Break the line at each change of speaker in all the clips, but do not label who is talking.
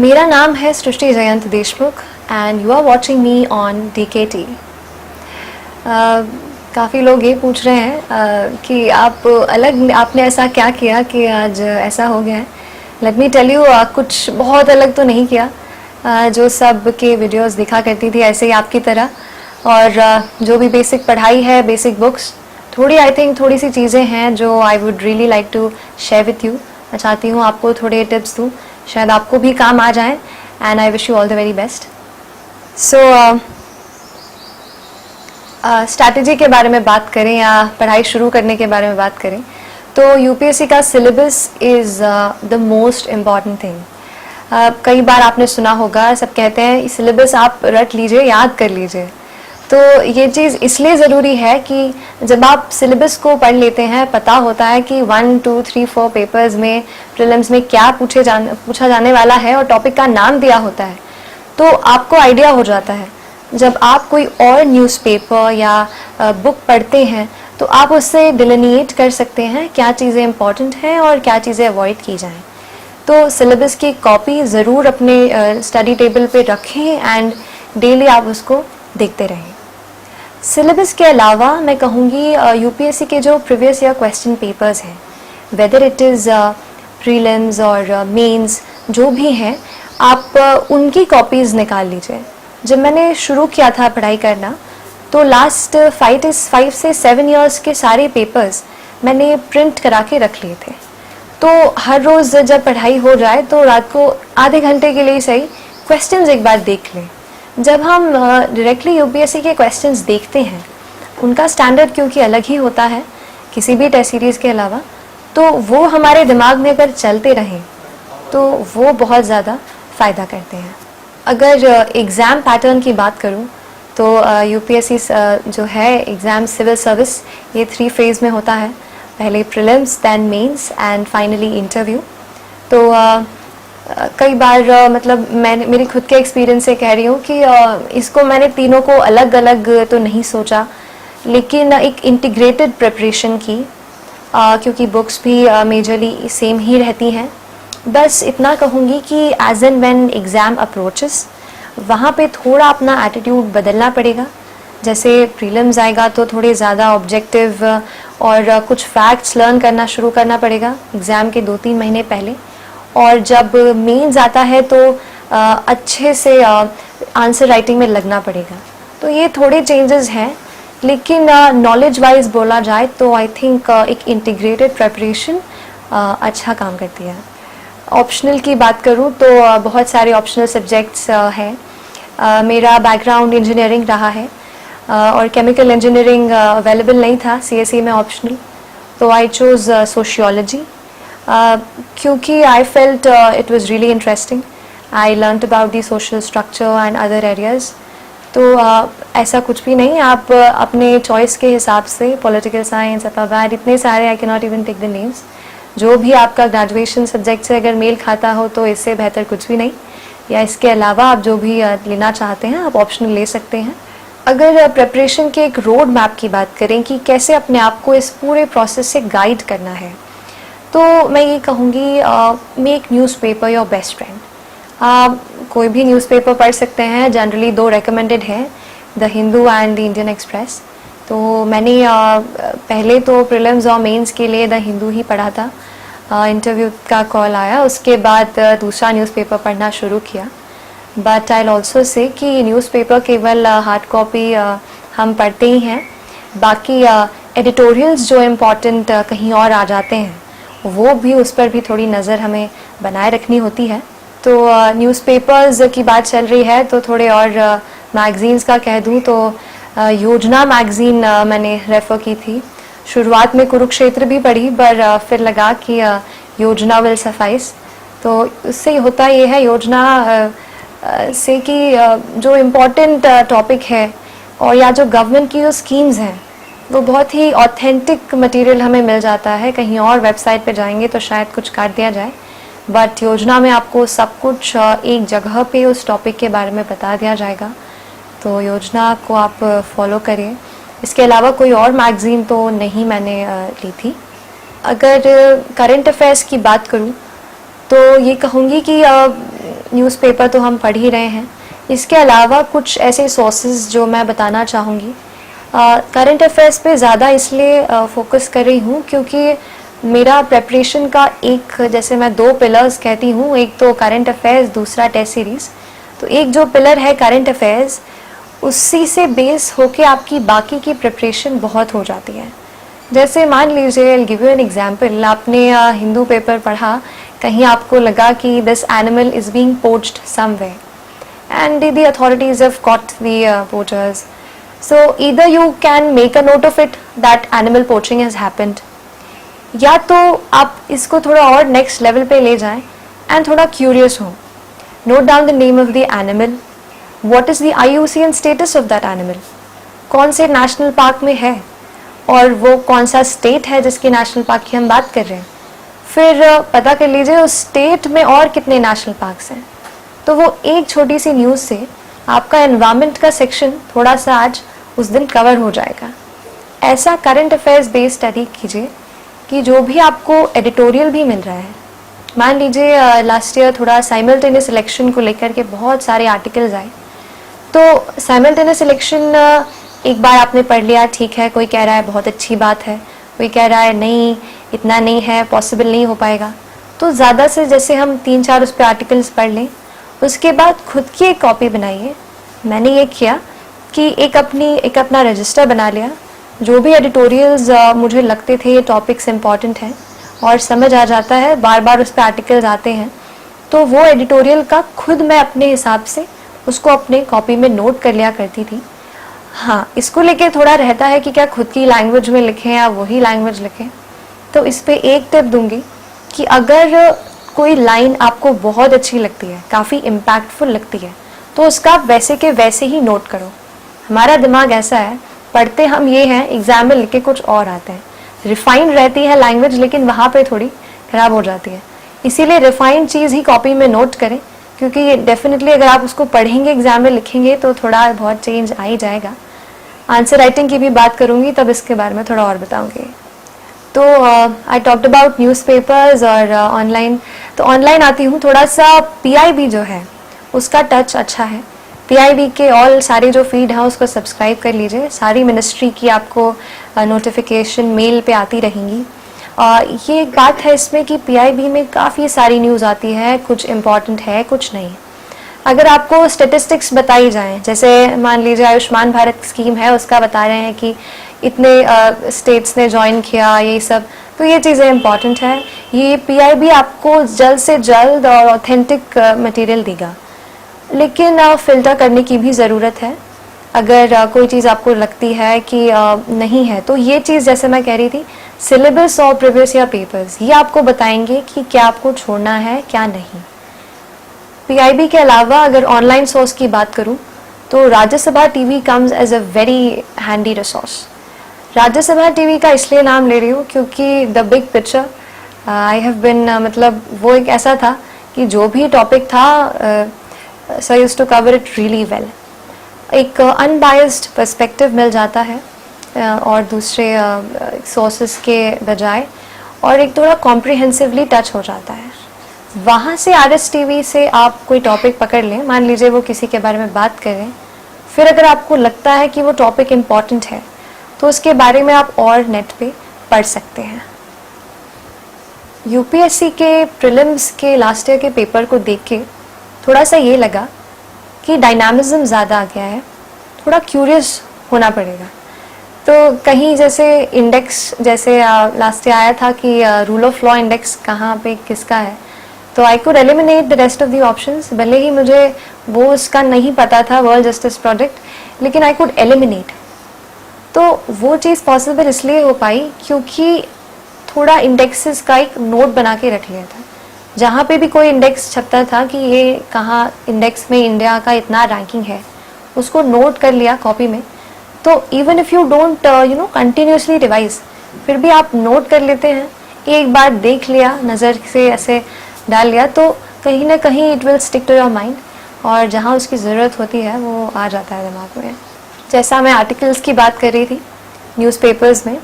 मेरा नाम है Srishti Jayant Deshmukh and you are watching me on DKT। काफ़ी लोग ये पूछ रहे हैं कि आपने ऐसा क्या किया कि आज ऐसा हो गया है। लेट मी टेल यू, कुछ बहुत अलग तो नहीं किया। जो सब के वीडियोस दिखा करती थी ऐसे ही आपकी तरह, और जो भी बेसिक पढ़ाई है, बेसिक बुक्स, थोड़ी सी चीज़ें हैं जो I would really like to share with you. मैं चाहती हूँ आपको थोड़े टिप्स दूँ, शायद आपको भी काम आ जाए, and I wish you all the very best. So strategy के बारे में बात करें या पढ़ाई शुरू करने के बारे में बात करें तो UPSC का syllabus is the most important thing. कई बार आपने सुना होगा, सब कहते हैं सिलेबस आप रट लीजिए, याद कर लीजिए। तो ये चीज़ इसलिए ज़रूरी है कि जब आप सिलेबस को पढ़ लेते हैं, पता होता है कि 1, 2, 3, 4 पेपर्स में, प्रीलिम्स में क्या पूछा जाने वाला है और टॉपिक का नाम दिया होता है, तो आपको आइडिया हो जाता है। जब आप कोई और न्यूज़पेपर या बुक पढ़ते हैं तो आप उससे डिलिनिएट कर सकते हैं क्या चीज़ें इंपॉर्टेंट हैं और क्या चीज़ें अवॉइड की जाएं। तो सिलेबस की कॉपी ज़रूर अपने स्टडी टेबल पे रखें एंड डेली आप उसको देखते रहें। सिलेबस के अलावा मैं कहूँगी UPSC के जो प्रीवियस ईयर क्वेश्चन पेपर्स हैं, वेदर इट इज़ प्रीलिम्स और मेंस, जो भी हैं, आप उनकी कॉपीज़ निकाल लीजिए। जब मैंने शुरू किया था पढ़ाई करना तो लास्ट 5 से 7 इयर्स के सारे पेपर्स मैंने प्रिंट करा के रख लिए थे। तो हर रोज़ जब पढ़ाई हो जाए तो रात को आधे घंटे के लिए सही क्वेश्चंस एक बार देख लें। जब हम डायरेक्टली UPSC के क्वेश्चंस देखते हैं, उनका स्टैंडर्ड क्योंकि अलग ही होता है किसी भी टेस्ट सीरीज़ के अलावा, तो वो हमारे दिमाग में अगर चलते रहें तो वो बहुत ज़्यादा फ़ायदा करते हैं। अगर एग्ज़ाम पैटर्न की बात करूं तो UPSC जो है एग्ज़ाम सिविल सर्विस, ये 3 फेज़ में होता है। पहले prelims, then mains and finally interview. तो कई बार मतलब मेरी खुद के एक्सपीरियंस से कह रही हूँ कि इसको मैंने तीनों को अलग अलग तो नहीं सोचा, लेकिन एक इंटीग्रेटेड प्रिपरेशन की, क्योंकि बुक्स भी मेजरली सेम ही रहती हैं। बस इतना कहूँगी कि as and when exam approaches, वहाँ पे थोड़ा अपना एटीट्यूड बदलना पड़ेगा। जैसे प्रीलिम्स आएगा तो थोड़े ज़्यादा ऑब्जेक्टिव और कुछ फैक्ट्स लर्न करना शुरू करना पड़ेगा एग्ज़ाम के 2-3 महीने पहले, और जब मेंस आता है तो अच्छे से आंसर राइटिंग में लगना पड़ेगा। तो ये थोड़े चेंजेस हैं, लेकिन नॉलेज वाइज बोला जाए तो आई थिंक एक इंटीग्रेटेड प्रिपरेशन अच्छा काम करती है। ऑप्शनल की बात करूं तो बहुत सारे ऑप्शनल सब्जेक्ट्स हैं। मेरा बैकग्राउंड इंजीनियरिंग रहा है और केमिकल इंजीनियरिंग अवेलेबल नहीं था CSE में ऑप्शनल, तो आई चूज़ सोशियोलॉजी क्योंकि I felt it was really interesting. I learned about the social structure and other areas. तो ऐसा कुछ भी नहीं, आप अपने चॉइस के हिसाब से पॉलिटिकल साइंस, अपावैड, इतने सारे, I can not even take the names, जो भी आपका ग्रेजुएशन सब्जेक्ट से अगर मेल खाता हो तो इससे बेहतर कुछ भी नहीं। या इसके अलावा आप जो भी लेना चाहते हैं आप ऑप्शनल ले सकते हैं। अगर प्रिपरेशन के एक रोड मैप की बात करें कि कैसे अपने आप को इस पूरे प्रोसेस से गाइड करना है, तो मैं ये कहूँगी make newspaper your best friend. आप कोई भी न्यूज़पेपर पढ़ सकते हैं, जनरली 2 रेकमेंडेड हैं, the Hindu and the Indian express. तो मैंने पहले तो प्रीलिम्स और मेंस के लिए द हिंदू ही पढ़ा था। इंटरव्यू का कॉल आया, उसके बाद दूसरा न्यूज़पेपर पढ़ना शुरू किया। बट आई ऑल्सो से कि न्यूज़पेपर केवल हार्ड कॉपी हम पढ़ते ही हैं, बाकी एडिटोरियल्स जो इम्पोर्टेंट कहीं और आ जाते हैं वो भी, उस पर भी थोड़ी नज़र हमें बनाए रखनी होती है। तो न्यूज़पेपर्स की बात चल रही है तो थोड़े और मैगज़ीन्स का कह दूँ तो योजना मैगज़ीन मैंने रेफ़र की थी। शुरुआत में कुरुक्षेत्र भी पढ़ी, पर फिर लगा कि योजना विल सफाइस। तो उससे होता ये है योजना से कि जो इम्पोर्टेंट टॉपिक है और या जो गवर्नमेंट की जो स्कीम्स हैं वो बहुत ही ऑथेंटिक मटेरियल हमें मिल जाता है। कहीं और वेबसाइट पे जाएंगे तो शायद कुछ काट दिया जाए, बट योजना में आपको सब कुछ एक जगह पे उस टॉपिक के बारे में बता दिया जाएगा। तो योजना को आप फॉलो करिए। इसके अलावा कोई और मैगज़ीन तो नहीं मैंने ली थी। अगर करंट अफेयर्स की बात करूं तो ये कहूँगी कि न्यूज़पेपर तो हम पढ़ ही रहे हैं, इसके अलावा कुछ ऐसे सोर्सेज जो मैं बताना चाहूँगी। करंट अफेयर्स पे ज़्यादा इसलिए फोकस कर रही हूँ क्योंकि मेरा प्रेपरेशन का एक, जैसे मैं 2 पिलर्स कहती हूँ, एक तो करंट अफेयर्स, दूसरा टेस्ट सीरीज़। तो एक जो पिलर है करंट अफेयर्स, उसी से बेस होके आपकी बाकी की प्रिपरेशन बहुत हो जाती है। जैसे मान लीजिए, I give you an example, आपने हिंदू पेपर पढ़ा, कहीं आपको लगा कि this animal is being poached somewhere and the authorities have caught the poachers. So either you can make a note of it that animal poaching has happened, या तो आप इसको थोड़ा और नेक्स्ट लेवल पे ले जाएं एंड थोड़ा क्यूरियस हो। Note down the name of the animal, what is the IUCN status of that animal, कौन से नेशनल पार्क में है और वो कौन सा स्टेट है जिसकी नेशनल पार्क की हम बात कर रहे हैं। फिर पता कर लीजिए उस स्टेट में और कितने नेशनल पार्क्स हैं। तो वो एक छोटी सी न्यूज़ से आपका एनवायरनमेंट का सेक्शन थोड़ा सा आज उस दिन कवर हो जाएगा। ऐसा करंट अफेयर्स बेस्ड स्टडी कीजिए कि जो भी आपको एडिटोरियल भी मिल रहा है, मान लीजिए लास्ट ईयर थोड़ा साइमल्टेनियस इलेक्शन को लेकर के बहुत सारे आर्टिकल्स आए, तो साइमल्टेनियस इलेक्शन एक बार आपने पढ़ लिया, ठीक है, कोई कह रहा है बहुत अच्छी बात है, कोई कह रहा है नहीं इतना नहीं है, पॉसिबल नहीं हो पाएगा। तो ज़्यादा से जैसे हम 3-4 उस पर आर्टिकल्स पढ़ लें, उसके बाद खुद की एक कॉपी बनाइए। मैंने ये किया कि एक अपना रजिस्टर बना लिया, जो भी एडिटोरियल्स मुझे लगते थे ये टॉपिक्स इम्पॉर्टेंट हैं और समझ आ जाता है, बार बार उस पर आर्टिकल्स आते हैं, तो वो एडिटोरियल का खुद मैं अपने हिसाब से उसको अपने कॉपी में नोट कर लिया करती थी। हाँ, इसको लेके थोड़ा रहता है कि क्या खुद की लैंग्वेज में लिखें या वही लैंग्वेज लिखें। तो इस पे एक टिप दूंगी कि अगर कोई लाइन आपको बहुत अच्छी लगती है, काफ़ी इम्पैक्टफुल लगती है, तो उसका वैसे के वैसे ही नोट करो। हमारा दिमाग ऐसा है, पढ़ते हम ये हैं, एग्जाम में लिख के कुछ और आते हैं। रिफाइंड रहती है लैंग्वेज, लेकिन वहाँ पे थोड़ी ख़राब हो जाती है। इसीलिए रिफाइंड चीज़ ही कॉपी में नोट करें, क्योंकि डेफिनेटली अगर आप उसको पढ़ेंगे, एग्जाम में लिखेंगे, तो थोड़ा बहुत चेंज आ ही जाएगा। आंसर राइटिंग की भी बात करूँगी, तब इसके बारे में थोड़ा और बताऊँगी। तो आई टॉक्ड अबाउट न्यूज़पेपर्स और ऑनलाइन। तो ऑनलाइन आती हूँ, थोड़ा सा PIB जो है उसका टच अच्छा है। PIB के ऑल सारे जो फीड हैं उसको सब्सक्राइब कर लीजिए, सारी मिनिस्ट्री की आपको नोटिफिकेशन मेल पे आती रहेंगी। ये एक बात है इसमें कि PIB में काफ़ी सारी न्यूज़ आती है, कुछ इम्पॉर्टेंट है, कुछ नहीं। अगर आपको स्टेटिस्टिक्स बताई जाएं, जैसे मान लीजिए आयुष्मान भारत स्कीम है, उसका बता रहे हैं कि इतने स्टेट्स ने ज्वाइन किया, ये सब, तो ये चीज़ें इम्पॉर्टेंट है। ये PIB आपको जल्द से जल्द और ऑथेंटिक मटेरियल देगा, लेकिन फ़िल्टर करने की भी ज़रूरत है। अगर कोई चीज़ आपको लगती है कि नहीं है, तो ये चीज़ जैसे मैं कह रही थी, सिलेबस और प्रीवियस ईयर पेपर्स ये आपको बताएंगे कि क्या आपको छोड़ना है क्या नहीं। PIB के अलावा अगर ऑनलाइन सोर्स की बात करूं, तो Rajya Sabha TV comes as a very handy resource. Rajya Sabha TV का इसलिए नाम ले रही हूँ क्योंकि the big picture I have been, मतलब वो एक ऐसा था कि जो भी टॉपिक था sir used to cover it really well. एक अनबायस्ड पर्सपेक्टिव मिल जाता है और दूसरे सोर्सेस के बजाय, और एक थोड़ा कॉम्प्रिहेंसिवली टच हो जाता है। वहाँ से RSTV से आप कोई टॉपिक पकड़ लें, मान लीजिए वो किसी के बारे में बात करें, फिर अगर आपको लगता है कि वो टॉपिक इम्पॉर्टेंट है, तो उसके बारे में आप और नेट पे पढ़ सकते हैं। UPSC के प्रीलिम्स के लास्ट ईयर के पेपर को देख के थोड़ा सा ये लगा कि डायनामिज्म ज़्यादा आ गया है, थोड़ा क्यूरियस होना पड़ेगा। तो कहीं जैसे इंडेक्स, जैसे लास्ट ईयर आया था कि रूल ऑफ लॉ इंडेक्स कहाँ पे किसका है, तो I could eliminate the rest of the options. भले ही मुझे वो उसका नहीं पता था, वर्ल्ड जस्टिस प्रोजेक्ट, लेकिन आई कुड एलिमिनेट। तो वो चीज़ पॉसिबल इसलिए हो पाई क्योंकि थोड़ा इंडेक्सेस का एक नोट बना के रख लिया था। जहाँ पे भी कोई इंडेक्स छपता था कि ये कहाँ इंडेक्स में इंडिया का इतना रैंकिंग है, उसको नोट कर लिया कॉपी में। तो even if you don't continuously revise, फिर भी आप नोट कर लेते हैं, एक बार देख लिया, नज़र से ऐसे डाल लिया, तो कहीं ना कहीं it will stick to your mind, और जहाँ उसकी ज़रूरत होती है वो आ जाता है दिमाग में। जैसा मैं आर्टिकल्स की बात कर रही थी न्यूज़पेपर्स में,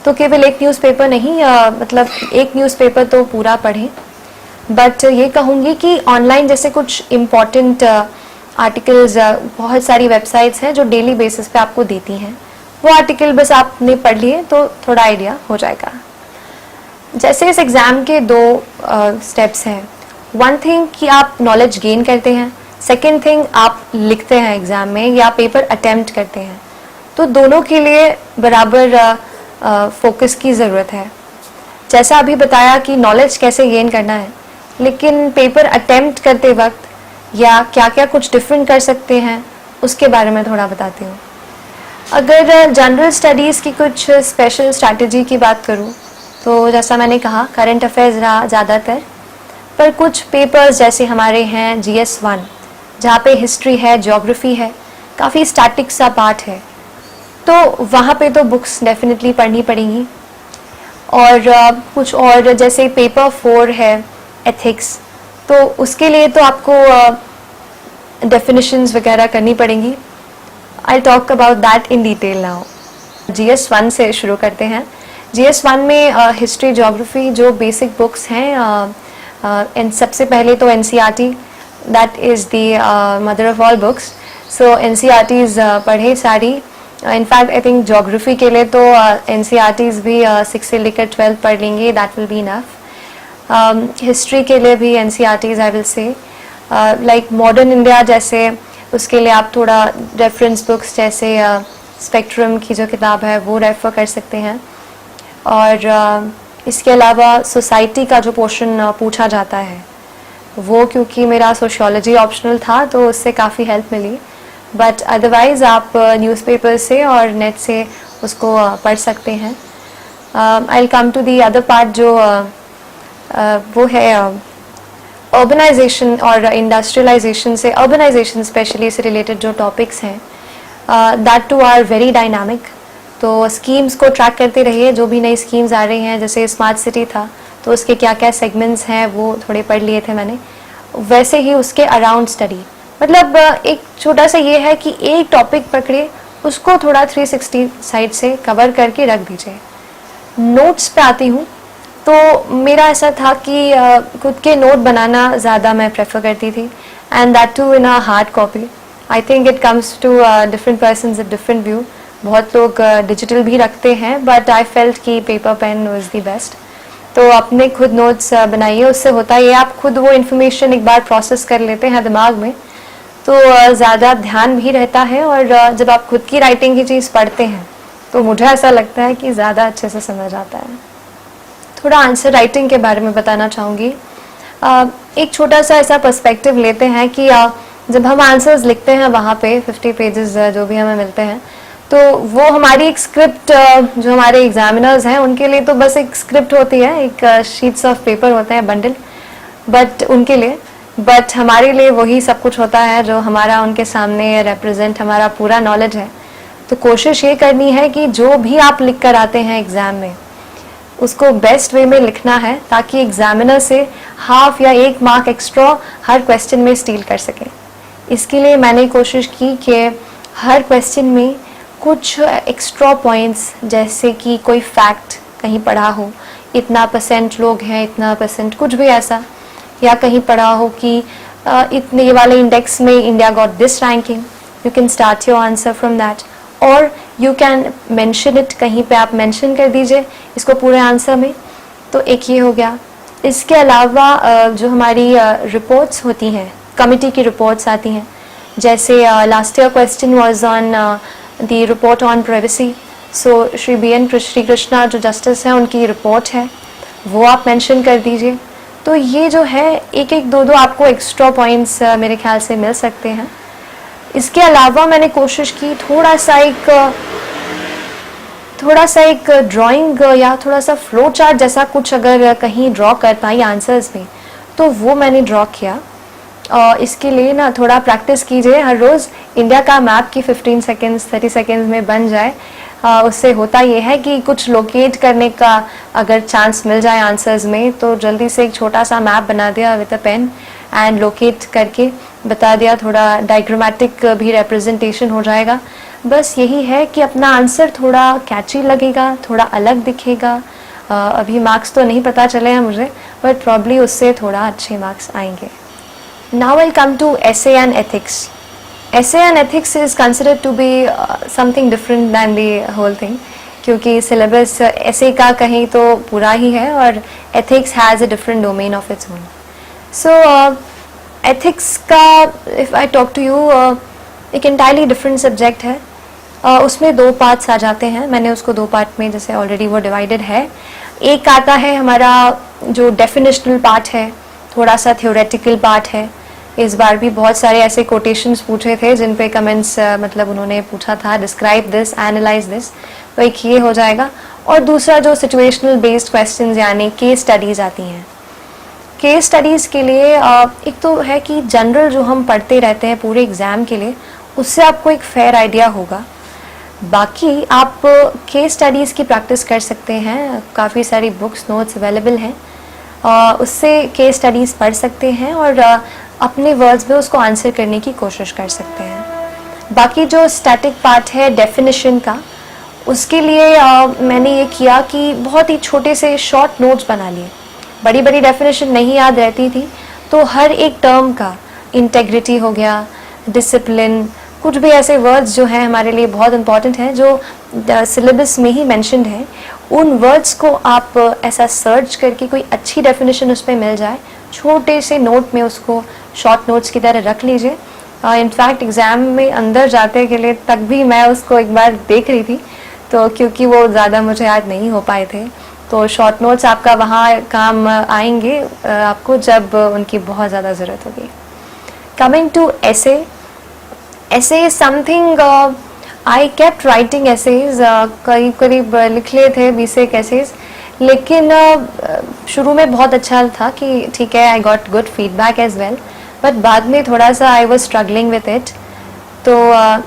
तो केवल एक न्यूज़पेपर नहीं, मतलब एक न्यूज़पेपर तो पूरा पढ़ें। बट ये कहूँगी कि ऑनलाइन जैसे कुछ इम्पॉर्टेंट आर्टिकल्स, बहुत सारी वेबसाइट्स हैं जो डेली बेसिस पे आपको देती हैं, वो आर्टिकल बस आपने पढ़ लिए तो थोड़ा आइडिया हो जाएगा। जैसे इस एग्ज़ाम के दो स्टेप्स हैं। वन थिंग कि आप नॉलेज गेन करते हैं, सेकेंड थिंग आप लिखते हैं एग्ज़ाम में या पेपर अटेम्प्ट करते हैं, तो दोनों के लिए बराबर फोकस की ज़रूरत है। जैसा अभी बताया कि नॉलेज कैसे गेन करना है, लेकिन पेपर अटेम्प्ट करते वक्त या क्या क्या कुछ डिफरेंट कर सकते हैं उसके बारे में थोड़ा बताती हूँ। अगर जनरल स्टडीज़ की कुछ स्पेशल स्ट्रैटेजी की बात करूँ तो जैसा मैंने कहा करंट अफेयर्स रहा ज़्यादातर, पर कुछ पेपर्स जैसे हमारे हैं GS1 जहाँ पे हिस्ट्री है, ज्योग्राफी है, काफ़ी स्टैटिक सा पार्ट है, तो वहाँ पे तो बुक्स डेफिनेटली पढ़नी पड़ेंगी। और कुछ और जैसे पेपर 4 है एथिक्स, तो उसके लिए तो आपको डेफिनेशंस वगैरह करनी पड़ेंगी। I talk about that in detail now. GS1 से शुरू करते हैं। GS1 में हिस्ट्री, ज्योग्राफी जो बेसिक बुक्स हैं, इन सबसे पहले तो NCERT, that is the mother of all books. So NCERTs पढ़े सारी। इनफैक्ट आई थिंक ज्योग्राफी के लिए तो NCERTs भी 6 से लेकर 12 पढ़ लेंगे, that will be enough. History के लिए भी NCERTs I will say, like modern India जैसे, उसके लिए आप थोड़ा रेफरेंस बुक्स जैसे स्पेक्ट्रम की जो किताब है वो रेफ़र कर सकते हैं। और इसके अलावा सोसाइटी का जो पोर्शन पूछा जाता है वो, क्योंकि मेरा सोशियोलॉजी ऑप्शनल था तो उससे काफ़ी हेल्प मिली, बट अदरवाइज़ आप न्यूज़पेपर से और नेट से उसको पढ़ सकते हैं। I will come to the other part जो वो है अर्बनाइजेशन और इंडस्ट्रियलाइजेशन से, अर्बनाइजेशन स्पेशली से रिलेटेड जो टॉपिक्स हैं, that too are very dynamic. तो स्कीम्स को ट्रैक करते रहिए, जो भी नई स्कीम्स आ रही हैं, जैसे स्मार्ट सिटी था तो उसके क्या क्या सेगमेंट्स हैं वो थोड़े पढ़ लिए थे मैंने, वैसे ही उसके अराउंड स्टडी। मतलब एक छोटा सा ये है कि एक टॉपिक पकड़े, उसको थोड़ा 360 साइड से कवर करके रख दीजिए। नोट्स पे आती हूँ तो मेरा ऐसा था कि खुद के नोट बनाना ज़्यादा मैं प्रेफर करती थी, and that too in a hard copy. I think it comes to different persons a different view. बहुत लोग डिजिटल भी रखते हैं, बट आई फेल्ट कि paper pen was the best. तो अपने खुद नोट्स बनाइए, उससे होता है आप खुद वो इन्फॉर्मेशन एक बार प्रोसेस कर लेते हैं दिमाग में, तो ज़्यादा ध्यान भी रहता है। और जब आप खुद की राइटिंग की चीज़ पढ़ते हैं तो मुझे ऐसा लगता है कि ज़्यादा अच्छे से समझ आता है। थोड़ा आंसर राइटिंग के बारे में बताना चाहूँगी। एक छोटा सा ऐसा पर्सपेक्टिव लेते हैं कि जब हम आंसर्स लिखते हैं वहाँ पे 50 पेजेस जो भी हमें मिलते हैं, तो वो हमारी एक स्क्रिप्ट, जो हमारे एग्जामिनर्स हैं उनके लिए तो बस एक स्क्रिप्ट होती है, एक शीट्स ऑफ पेपर होते हैं, बंडल, बट उनके लिए, बट हमारे लिए वही सब कुछ होता है जो हमारा उनके सामने रिप्रेजेंट हमारा पूरा नॉलेज है। तो कोशिश ये करनी है कि जो भी आप लिख कर आते हैं एग्ज़ाम में उसको बेस्ट वे में लिखना है, ताकि एग्जामिनर से हाफ या 1 मार्क एक्स्ट्रा हर क्वेश्चन में स्टील कर सके। इसके लिए मैंने कोशिश की कि हर क्वेश्चन में कुछ एक्स्ट्रा पॉइंट्स, जैसे कि कोई फैक्ट कहीं पढ़ा हो, इतना % लोग हैं, इतना % कुछ भी ऐसा, या कहीं पढ़ा हो कि इतने ये वाले इंडेक्स में India got this ranking, you can start your answer from that, और यू कैन मेंशन इट, कहीं पे आप मेंशन कर दीजिए इसको पूरे आंसर में। तो एक ये हो गया। इसके अलावा जो हमारी रिपोर्ट्स होती हैं, कमिटी की रिपोर्ट्स आती हैं, जैसे last year question was on the report on privacy, so Shri BN Shri Krishna जो जस्टिस हैं उनकी रिपोर्ट है, वो आप मेंशन कर दीजिए। तो ये जो है एक एक दो आपको एक्स्ट्रा पॉइंट्स मेरे ख्याल से मिल सकते हैं। इसके अलावा मैंने कोशिश की थोड़ा सा एक ड्राइंग या थोड़ा सा फ्लो चार्ट जैसा कुछ अगर कहीं ड्रॉ कर पाई आंसर्स में, तो वो मैंने ड्रॉ किया। और इसके लिए ना थोड़ा प्रैक्टिस कीजिए हर रोज़। इंडिया का मैप की 15 सेकेंड्स 30 सेकेंड्स में बन जाए, उससे होता ये है कि कुछ लोकेट करने का अगर चांस मिल जाए आंसर्स में, तो जल्दी से एक छोटा सा मैप बना दिया with a pen and locate करके बता दिया, थोड़ा डायग्रामेटिक भी रिप्रेजेंटेशन हो जाएगा। बस यही है कि अपना आंसर थोड़ा कैची लगेगा, थोड़ा अलग दिखेगा, अभी मार्क्स तो नहीं पता चले हैं मुझे, बट प्रॉब्ली उससे थोड़ा अच्छे मार्क्स आएंगे. Now I come to essay and ethics. Essay and ethics is considered to be something different than the whole thing, क्योंकि सिलेबस एसे का कहीं तो पूरा ही है और ethics has a different domain of its own. So ethics का if I talk to you, एक इंटायरली डिफरेंट सब्जेक्ट है. उसमें 2 पार्ट्स आ जाते हैं. मैंने उसको 2 पार्ट में जैसे ऑलरेडी वो डिवाइडेड है. एक आता है हमारा जो डेफिनेशनल पार्ट है, थोड़ा सा थ्योरेटिकल पार्ट है. इस बार भी बहुत सारे ऐसे कोटेशंस पूछे थे जिन पे कमेंट्स मतलब उन्होंने पूछा था डिस्क्राइब दिस, एनालाइज दिस, तो एक ये हो जाएगा. और दूसरा जो सिचुएशनल बेस्ड क्वेश्चंस यानी केस स्टडीज़ आती हैं. केस स्टडीज़ के लिए एक तो है कि जनरल जो हम पढ़ते रहते हैं पूरे एग्ज़ाम के लिए, उससे आपको एक फेयर आइडिया होगा. बाकी आप केस स्टडीज़ की प्रैक्टिस कर सकते हैं. काफ़ी सारी बुक्स, नोट्स अवेलेबल हैं. उससे केस स्टडीज़ पढ़ सकते हैं और अपने वर्ड्स में उसको आंसर करने की कोशिश कर सकते हैं. बाकी जो स्टैटिक पार्ट है डेफिनेशन का, उसके लिए मैंने ये किया कि बहुत ही छोटे से शॉर्ट नोट्स बना लिए. बड़ी बड़ी डेफिनेशन नहीं याद रहती थी, तो हर एक टर्म का, इंटेग्रिटी हो गया, डिसिप्लिन, कुछ भी ऐसे वर्ड्स जो हैं हमारे लिए बहुत इंपॉर्टेंट हैं जो सिलेबस में ही मेंशन्ड है, उन वर्ड्स को आप ऐसा सर्च करके कोई अच्छी डेफिनेशन उस पर मिल जाए, छोटे से नोट में उसको शॉर्ट नोट्स की तरह रख लीजिए. इनफैक्ट एग्ज़ाम में अंदर जाते के लिए तक भी मैं उसको एक बार देख रही थी, तो क्योंकि वो ज़्यादा मुझे याद नहीं हो पाए थे. तो शॉर्ट नोट्स आपका वहाँ काम आएंगे आपको जब उनकी बहुत ज़्यादा ज़रूरत होगी. Coming to essay, essay is something I kept writing essays. करीब करीब लिख लिए थे 20 एक essays, लेकिन शुरू में बहुत अच्छा था कि ठीक है, I got good feedback as well, but बाद में थोड़ा सा I was struggling with it. तो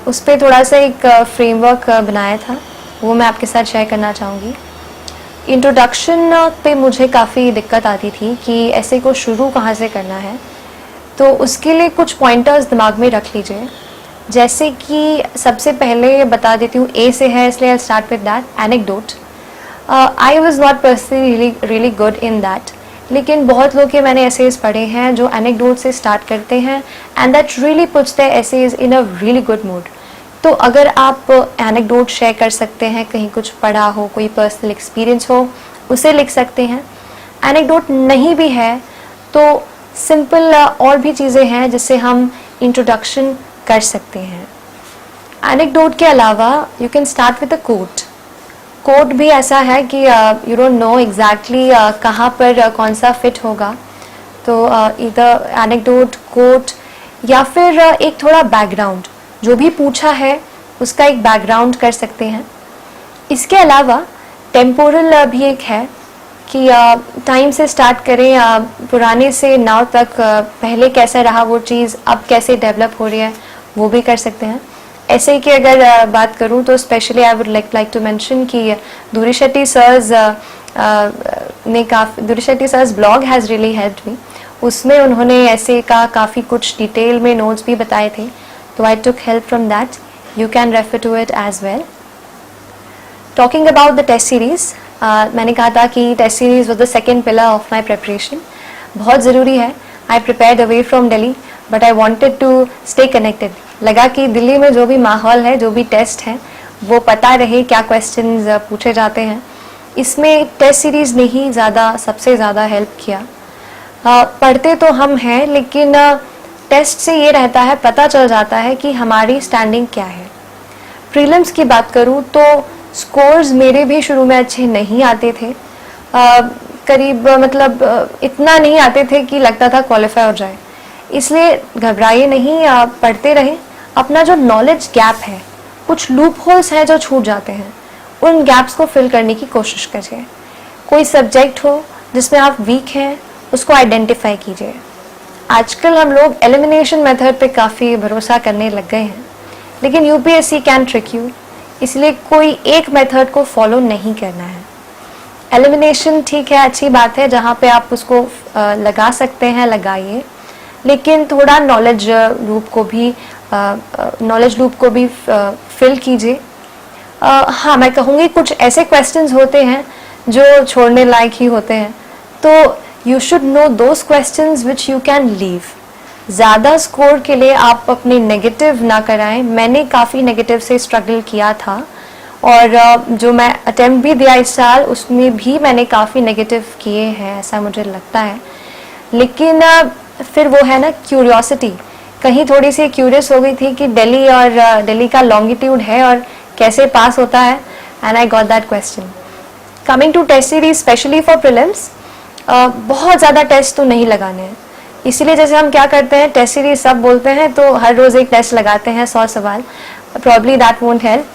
उस पर थोड़ा सा एक फ्रेमवर्क बनाया था, वो मैं आपके साथ शेयर करना चाहूँगी. इंट्रोडक्शन पे मुझे काफ़ी दिक्कत आती थी कि ऐसे को शुरू कहाँ से करना है, तो उसके लिए कुछ पॉइंटर्स दिमाग में रख लीजिए. जैसे कि सबसे पहले बता देती हूँ, ए से है इसलिए I start with that. Anecdote, I was not personally really good in that, लेकिन बहुत लोग के मैंने एसेज पढ़े हैं जो एनेक्डोट से स्टार्ट करते हैं and that really puts the essays in a really good mood. तो अगर आप एनेक्डोट शेयर कर सकते हैं, कहीं कुछ पढ़ा हो, कोई पर्सनल एक्सपीरियंस हो, उसे लिख सकते हैं. एनेक्डोट नहीं भी है तो सिंपल और भी चीज़ें हैं जिससे हम इंट्रोडक्शन कर सकते हैं. एनेक्डोट के अलावा you can start with a quote. Quote भी ऐसा है कि यू डोंट नो एग्जैक्टली कहाँ पर कौन सा फिट होगा, तो इधर एनेक्डोट, कोट या फिर एक थोड़ा बैकग्राउंड, जो भी पूछा है उसका एक बैकग्राउंड कर सकते हैं. इसके अलावा टेम्पोरल भी एक है कि टाइम से स्टार्ट करें, पुराने से नाउ तक, पहले कैसा रहा वो चीज़, अब कैसे डेवलप हो रही है, वो भी कर सकते हैं. ऐसे ही कि अगर बात करूं तो specially I would like to mention कि Dhuri Shetty sir's blog has really helped me. उसमें उन्होंने ऐसे का काफ़ी कुछ डिटेल में नोट्स भी बताए थे, तो I took help from that. You can refer to it as well. Talking about the test series, मैंने कहा था कि test series was the second pillar of my preparation. बहुत ज़रूरी है. I prepared away from Delhi but I wanted to stay connected. लगा कि दिल्ली में जो भी माहौल है, जो भी टेस्ट हैं, वो पता रहे क्या क्वेश्चंस पूछे जाते हैं. इसमें टेस्ट सीरीज़ ने ही सबसे ज़्यादा हेल्प किया. पढ़ते तो हम हैं, लेकिन टेस्ट से ये रहता है, पता चल जाता है कि हमारी स्टैंडिंग क्या है. प्रीलिम्स की बात करूँ तो स्कोर्स मेरे भी शुरू में अच्छे नहीं आते थे. करीब मतलब इतना नहीं आते थे कि लगता था क्वालिफाई हो जाए. इसलिए घबराइए नहीं, पढ़ते रहें. अपना जो नॉलेज गैप है, कुछ लूप होल्स हैं जो छूट जाते हैं, उन गैप्स को फिल करने की कोशिश करिए. कोई सब्जेक्ट हो जिसमें आप वीक हैं, उसको आइडेंटिफाई कीजिए. आजकल हम लोग एलिमिनेशन मेथड पे काफ़ी भरोसा करने लग गए हैं, लेकिन यूपीएससी कैन ट्रिक यू. इसलिए कोई एक मेथड को फॉलो नहीं करना है. एलिमिनेशन ठीक है, अच्छी बात है, जहाँ पे आप उसको लगा सकते हैं लगाइए, लेकिन थोड़ा नॉलेज लूप को भी फिल कीजिए. हाँ, मैं कहूँगी कुछ ऐसे क्वेश्चंस होते हैं जो छोड़ने लायक ही होते हैं। तो you should know those questions which you can leave. ज़्यादा स्कोर के लिए आप अपने नेगेटिव ना कराएं। मैंने काफ़ी नेगेटिव से स्ट्रगल किया था और जो मैं अटेम्प्ट भी दिया इस साल उसमें भी मैंने काफ़ी नेगेटिव किए हैं, ऐसा मुझे लगता है। लेकिन फिर वो है ना क्यूरियोसिटी, कहीं थोड़ी सी क्यूरियस हो गई थी कि दिल्ली और दिल्ली का लॉन्गिट्यूड है और कैसे पास होता है, and I got that question. Coming to test series specially for prelims, बहुत ज़्यादा टेस्ट तो नहीं लगाने हैं, इसीलिए जैसे हम क्या करते हैं टेस्ट सीरीज सब बोलते हैं तो हर रोज़ एक टेस्ट लगाते हैं 100 सवाल, probably that won't help.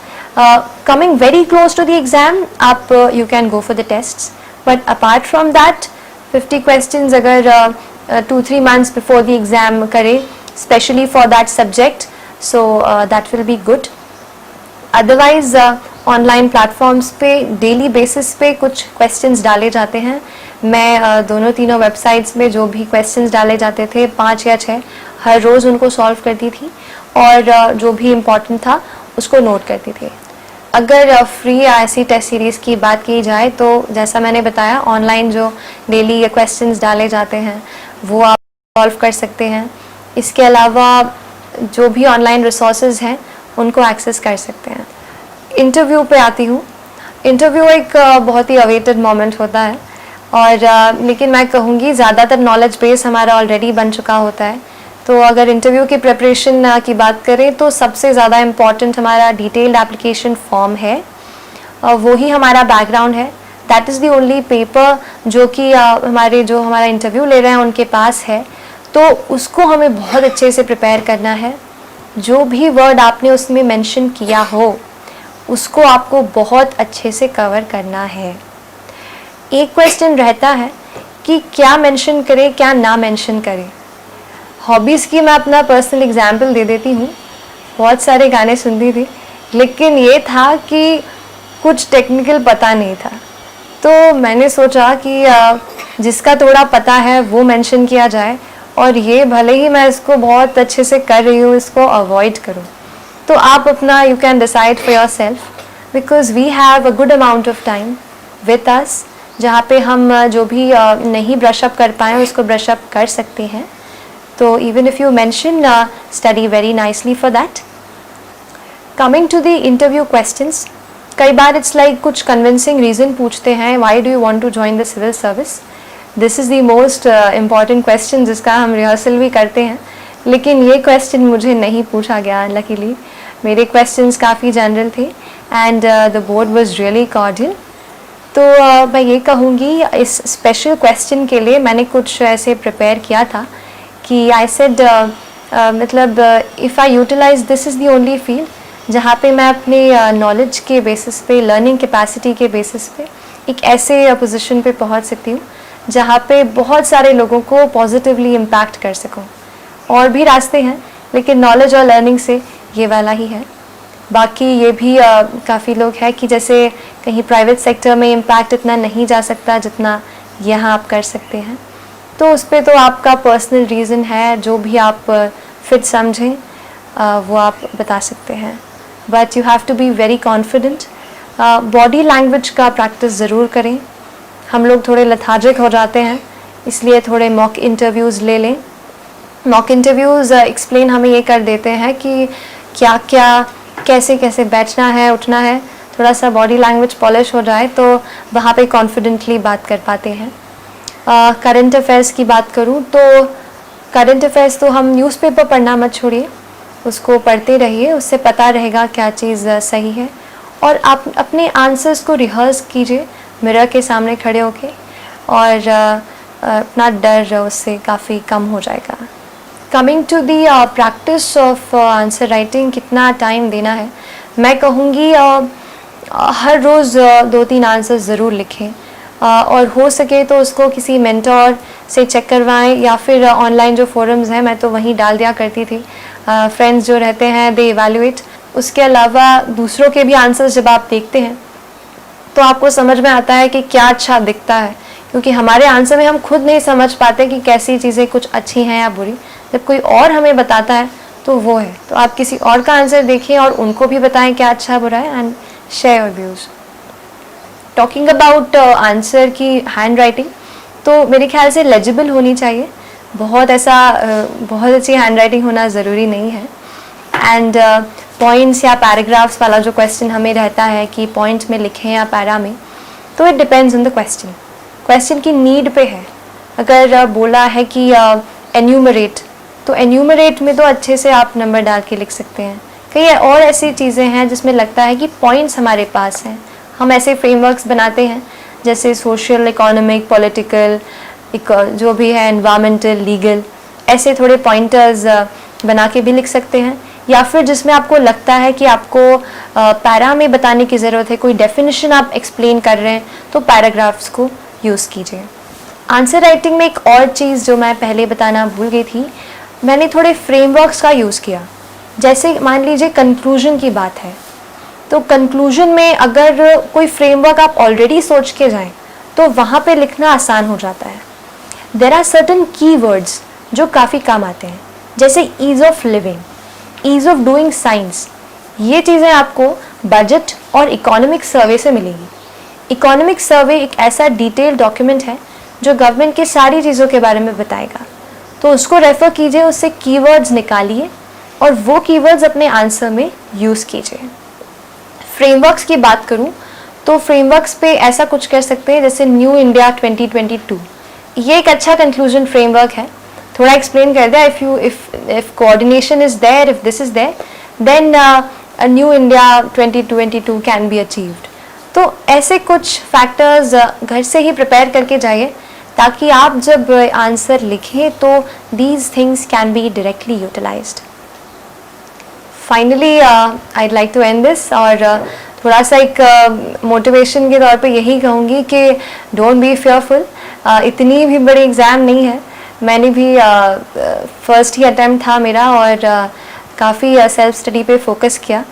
Coming very close to the exam आप you can go for the tests, but apart from that 50 questions अगर 2-3 months बिफोर द एग्जाम करें specially for that subject, so that will be good. Otherwise online platforms पे daily basis पे कुछ questions डाले जाते हैं। मैं दोनों तीनों वेबसाइट्स में जो भी क्वेश्चंस डाले जाते थे 5 या 6 हर रोज़ उनको सॉल्व करती थी और जो भी इम्पोर्टेंट था उसको नोट करती थी। अगर फ्री या ऐसी टेस्ट सीरीज़ की बात की जाए तो जैसा मैंने बताया ऑनलाइन जो डेली क्वेश्चंस डाले जाते हैं वो आप सॉल्व कर सकते हैं। इसके अलावा जो भी ऑनलाइन रिसोर्सेज हैं उनको एक्सेस कर सकते हैं। इंटरव्यू पे आती हूँ। इंटरव्यू एक बहुत ही अवेटेड मोमेंट होता है और लेकिन मैं कहूँगी ज़्यादातर नॉलेज बेस हमारा ऑलरेडी बन चुका होता है। तो अगर इंटरव्यू की प्रिपरेशन की बात करें तो सबसे ज़्यादा इम्पॉर्टेंट हमारा डिटेल्ड एप्लीकेशन फॉर्म है, वो ही हमारा बैकग्राउंड है। That is the only paper जो कि हमारा इंटरव्यू ले रहे हैं उनके पास है, तो उसको हमें बहुत अच्छे से प्रिपेयर करना है। जो भी वर्ड आपने उसमें मेंशन किया हो उसको आपको बहुत अच्छे से कवर करना है। एक क्वेश्चन रहता है कि क्या मेंशन करें क्या ना मेंशन करें। हॉबीज़ की मैं अपना पर्सनल एग्जांपल दे देती हूँ। बहुत सारे गाने सुनती थी लेकिन ये था कि कुछ टेक्निकल पता नहीं था, तो मैंने सोचा कि जिसका थोड़ा पता है वो मेंशन किया जाए और ये भले ही मैं इसको बहुत अच्छे से कर रही हूँ इसको अवॉइड करूँ। तो आप अपना you can decide for yourself because we have a good amount of time with us जहाँ पे हम जो भी नहीं ब्रश अप कर पाएँ उसको ब्रश अप कर सकते हैं। तो even if you mention study very nicely for that. Coming to the interview questions, कई बार इट्स लाइक कुछ कन्विंसिंग रीज़न पूछते हैं why do you want to join the civil service. This is the most important question जिसका हम rehearsal भी करते हैं, लेकिन ये क्वेश्चन मुझे नहीं पूछा गया लकीली। मेरे क्वेश्चंस काफ़ी जनरल थे and the board was really cordial. तो मैं ये कहूँगी इस स्पेशल क्वेश्चन के लिए मैंने कुछ ऐसे प्रिपेयर किया था कि आई सेड मतलब if I utilise this is the only field जहाँ पे मैं अपने नॉलेज के बेसिस पे लेर्निंग कैपेसिटी के बेसिस पे एक ऐसे पोजीशन पे पहुँच सकती हूँ जहाँ पे बहुत सारे लोगों को पॉजिटिवली इम्पैक्ट कर सकूँ। और भी रास्ते हैं लेकिन नॉलेज और लर्निंग से ये वाला ही है। बाकी ये भी काफ़ी लोग हैं कि जैसे कहीं प्राइवेट सेक्टर में इम्पैक्ट इतना नहीं जा सकता जितना यहाँ आप कर सकते हैं, तो उस पर तो आपका पर्सनल रीज़न है, जो भी आप फिट समझें वो आप बता सकते हैं। But you have to be very confident. Body language का प्रैक्टिस ज़रूर करें। हम लोग थोड़े लथार्जिक हो जाते हैं इसलिए थोड़े मॉक इंटरव्यूज़ ले लें। मॉक इंटरव्यूज़ एक्सप्लेन हमें ये कर देते हैं कि क्या क्या कैसे कैसे बैठना है उठना है, थोड़ा सा बॉडी लैंग्वेज पॉलिश हो जाए तो वहाँ पे कॉन्फिडेंटली बात कर पाते हैं। करंट अफेयर्स की बात करूँ तो करंट अफेयर्स तो हम न्यूज़पेपर पढ़ना मत छोड़िए, उसको पढ़ते रहिए, उससे पता रहेगा क्या चीज़ सही है। और आप अपने आंसर्स को रिहर्स कीजिए मिरर के सामने खड़े होके और अपना डर उससे काफ़ी कम हो जाएगा। Coming to the practice of answer writing, कितना टाइम देना है, मैं कहूँगी हर रोज़ 2-3 आंसर ज़रूर लिखें और हो सके तो उसको किसी मेंटोर से चेक करवाएं या फिर ऑनलाइन जो फोरम्स हैं मैं तो वहीं डाल दिया करती थी। फ्रेंड्स जो रहते हैं दे इवैल्यूएट। उसके अलावा दूसरों के भी आंसर्स जब आप देखते हैं तो आपको समझ में आता है कि क्या अच्छा दिखता है, क्योंकि हमारे आंसर में हम खुद नहीं समझ पाते कि कैसी चीज़ें कुछ अच्छी हैं या बुरी। जब कोई और हमें बताता है तो वो है, तो आप किसी और का आंसर देखिए और उनको भी बताएं क्या अच्छा बुरा है and share your views. Talking about answer की हैंड राइटिंग, तो मेरे ख्याल से लेजिबल होनी चाहिए, बहुत अच्छी हैंड राइटिंग होना ज़रूरी नहीं है। एंड पॉइंट्स या पैराग्राफ्स वाला जो क्वेश्चन हमें रहता है कि पॉइंट्स में लिखें या पैरा में, तो it depends on the question की नीड पे है। अगर बोला है कि एन्यूमरेट, तो एन्यूमरेट में तो अच्छे से आप नंबर डाल के लिख सकते हैं। कई और ऐसी चीज़ें हैं जिसमें लगता है कि पॉइंट्स हमारे पास हैं, हम ऐसे फ्रेमवर्क्स बनाते हैं जैसे सोशल, इकोनॉमिक, पॉलिटिकल, जो भी है एनवायरमेंटल, लीगल, ऐसे थोड़े पॉइंटर्स बना के भी लिख सकते हैं। या फिर जिसमें आपको लगता है कि आपको पैरा में बताने की ज़रूरत है, कोई डेफिनेशन आप एक्सप्लेन कर रहे हैं, तो पैराग्राफ्स को यूज़ कीजिए। आंसर राइटिंग में एक और चीज़ जो मैं पहले बताना भूल गई थी, मैंने थोड़े फ्रेमवर्क्स का यूज़ किया। जैसे मान लीजिए कंक्लूजन की बात है, तो कंक्लूजन में अगर कोई फ्रेमवर्क आप ऑलरेडी सोच के जाएं, तो वहाँ पे लिखना आसान हो जाता है। देर आर सर्टन कीवर्ड्स जो काफ़ी काम आते हैं, जैसे ease of living, ease of doing science. ये चीज़ें आपको बजट और इकोनॉमिक सर्वे से मिलेगी। इकोनॉमिक सर्वे एक ऐसा डिटेल डॉक्यूमेंट है जो गवर्नमेंट की सारी चीज़ों के बारे में बताएगा, तो उसको रेफ़र कीजिए, उससे कीवर्ड्स निकालिए और वो कीवर्ड्स अपने आंसर में यूज़ कीजिए। फ्रेमवर्क्स की बात करूं तो फ्रेमवर्क्स पे ऐसा कुछ कर सकते हैं जैसे न्यू इंडिया 2022, ये एक अच्छा कंक्लूजन फ्रेमवर्क है। थोड़ा एक्सप्लेन कर दिया, if coordination is there, if this is there, then a new India 2022 can be achieved. तो ऐसे कुछ फैक्टर्स घर से ही प्रिपेयर करके जाइए, ताकि आप जब आंसर लिखें तो these things can be directly utilised. Finally I'd like to end this, और थोड़ा सा एक मोटिवेशन के तौर पे यही कहूँगी कि डोंट बी फेयरफुल। इतनी भी बड़ी एग्ज़ाम नहीं है, मैंने भी फर्स्ट ही अटैम्प्ट था मेरा, और काफ़ी सेल्फ स्टडी पे फोकस किया,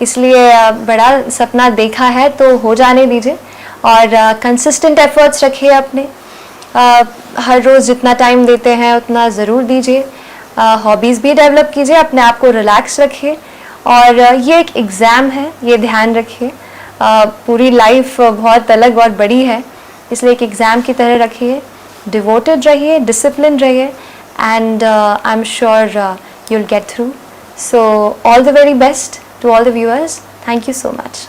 इसलिए बड़ा सपना देखा है तो हो जाने दीजिए, और कंसिस्टेंट एफर्ट्स रखिए अपने। हर रोज़ जितना टाइम देते हैं उतना ज़रूर दीजिए। हॉबीज़ भी डेवलप कीजिए, अपने आप को रिलैक्स रखिए, और ये एक एग्ज़ाम है, ये ध्यान रखिए। पूरी लाइफ बहुत अलग और बड़ी है, इसलिए एक एग्ज़ाम की तरह रखिए, डिवोटेड रहिए, डिसिप्लिन रहिए, and I am sure you will get through. So all the very best to all the viewers, thank you so much.